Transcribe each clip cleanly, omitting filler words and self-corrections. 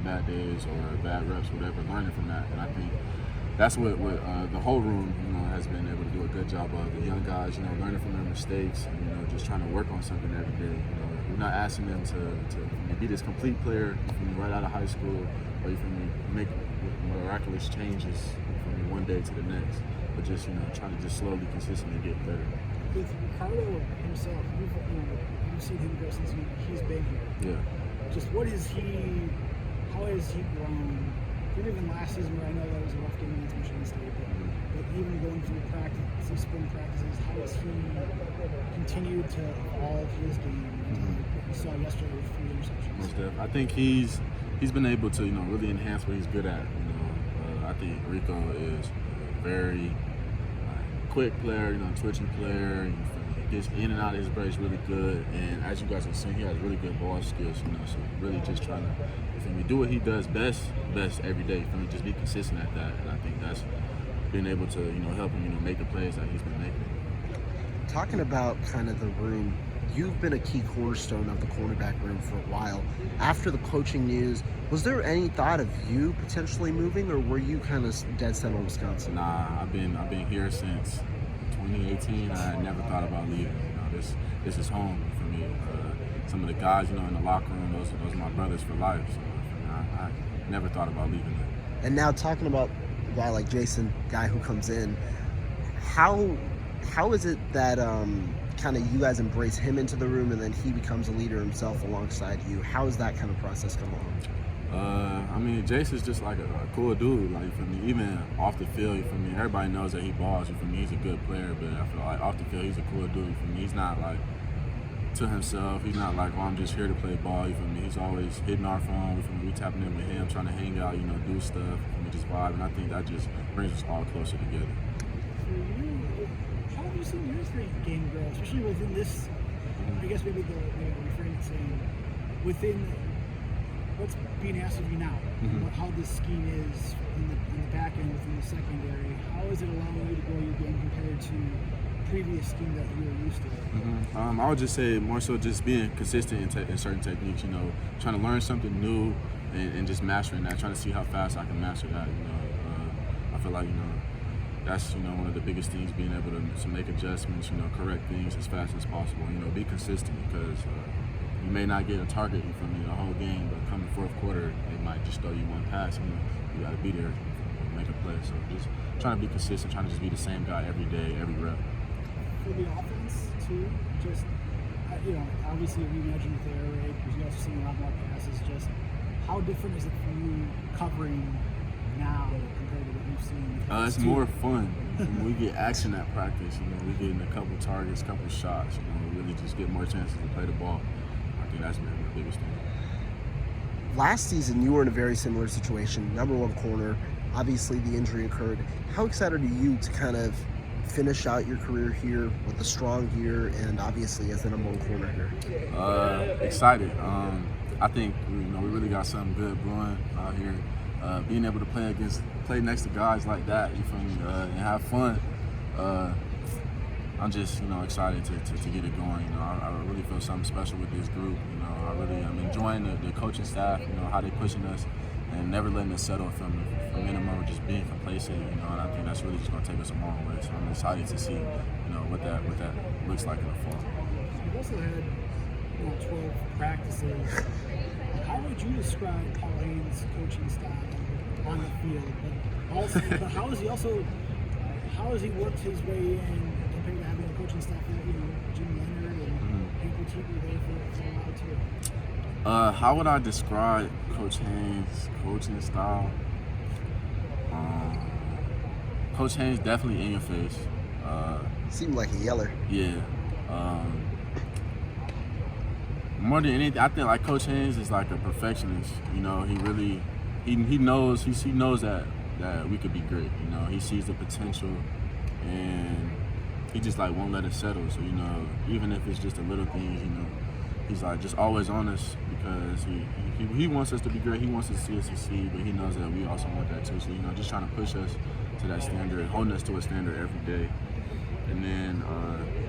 bad days or bad reps, whatever, learning from that. And I think that's what the whole room, has been able to do a good job of. The young guys, learning from their mistakes, and, just trying to work on something every day. We're not asking them to be this complete player right out of high school, or make miraculous changes from one day to the next, but just trying to just slowly, consistently get better. With Ricardo himself, you've seen him grow since he's been here. Yeah. Just how has he grown? Even last season, where I know that was a rough game against Michigan State, but even going through spring practices, how has he continued to evolve his game? We saw yesterday with 3 interceptions. I think he's been able to really enhance what he's good at. I think Rico is a very quick player, twitchy player. He gets in and out of his breaks really good, and as you guys have seen, he has really good ball skills. So really just trying to do what he does best every day. Just be consistent at that, and I think that's been able to help him make the plays that he's been making. Talking about kind of the room, you've been a key cornerstone of the cornerback room for a while. After the coaching news, was there any thought of you potentially moving, or were you kind of dead set on Wisconsin? Nah, I've been here since 2018. I never thought about leaving. This is home for me. Some of the guys, in the locker room, those are my brothers for life. So I never thought about leaving them. And now talking about a guy like Jason, guy who comes in, how is it that kind of you guys embrace him into the room and then he becomes a leader himself alongside you? How is that kind of process come along? Jason's just like a cool dude. Like, for me, even off the field, for me, everybody knows that he balls. For me, he's a good player, but I feel like off the field, he's a cool dude. For me, he's not like to himself. He's not like, I'm just here to play ball. For me, he's always hitting our phone. We tapping in with him, trying to hang out, do stuff. We just vibe, and I think that just brings us all closer together. For you, how have you seen your 3-game grow, especially within this? I guess maybe the refrain is saying within what's being asked of you now, how this scheme is in the back end within the secondary. How is it allowing you to grow your game compared to previous scheme that you were used to? I would just say more so just being consistent in certain techniques, trying to learn something new and just mastering that, trying to see how fast I can master that. I feel like, that's, one of the biggest things, being able to make adjustments, correct things as fast as possible, be consistent, because you may not get a target from me the whole game, but come the fourth quarter, they might just throw you one pass, you got to be there to make a play. So just trying to be consistent, trying to just be the same guy every day, every rep. For the offense, too, just, obviously reimagine with the air raid, because you also see a lot more passes. Just how different is it for you covering now compared to what you've seen? It's more fun. We get action at practice. We get in a couple targets, couple shots. We really just get more chances to play the ball. I think that's been the biggest thing. Last season, you were in a very similar situation. #1 corner. Obviously, the injury occurred. How excited are you to kind of finish out your career here with a strong year and obviously as the #1 corner here? Excited. I think we really got something good brewing out here. Being able to play next to guys like that, you feel me, and have fun. I'm just excited to get it going. I really feel something special with this group. I'm enjoying the coaching staff. How they pushing us and never letting us settle from minimum or just being complacent. And I think that's really just going to take us a long way. So I'm excited to see what that looks like in the fall. You've also had 12 practices. How would you describe Paul Haynes' coaching style on the field? But how has he worked his way in compared to having a coaching staff that Jim Leonard and Hank were there for a while too? How would I describe Coach Haynes' coaching style? Coach Haynes definitely in your face. Seemed like a yeller. Yeah. More than anything, I think like Coach Haynes is like a perfectionist. He really he knows that we could be great. He sees the potential, and he just like won't let it settle. So even if it's just a little things, he's like just always on us, because he wants us to be great. He wants us to see us succeed, but he knows that we also want that too. So just trying to push us to that standard, holding us to a standard every day, and then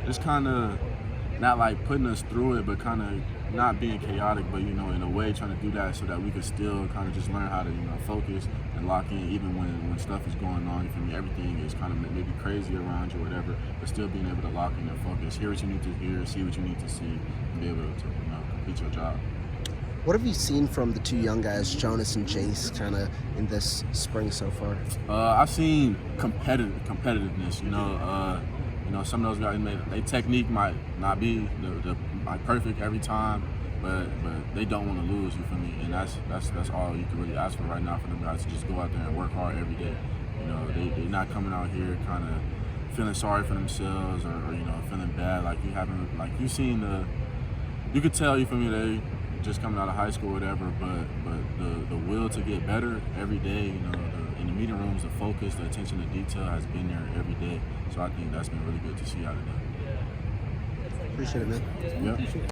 just kind of not like putting us through it, but kind of not being chaotic, but you know, in a way trying to do that so that we could still kind of just learn how to, you know, focus and lock in even when stuff is going on. You feel me? Everything is kind of maybe crazy around you or whatever, but still being able to lock in and focus, hear what you need to hear, see what you need to see, and be able to, you know, complete your job. What have you seen from the two young guys, Jonas and Jace, kind of in this spring so far? I've seen competitiveness. You know, some of those guys, their technique might not be like perfect every time, but they don't want to lose. You feel me? And that's all you can really ask for right now for them guys to just go out there and work hard every day. You know, they're not coming out here kind of feeling sorry for themselves or you know, feeling bad. Like you could tell, you feel me, they just coming out of high school or whatever, but the will to get better every day, you know, in the meeting rooms, the focus, the attention to detail has been there every day. So I think that's been really good to see out of them. Appreciate it, man. Yep.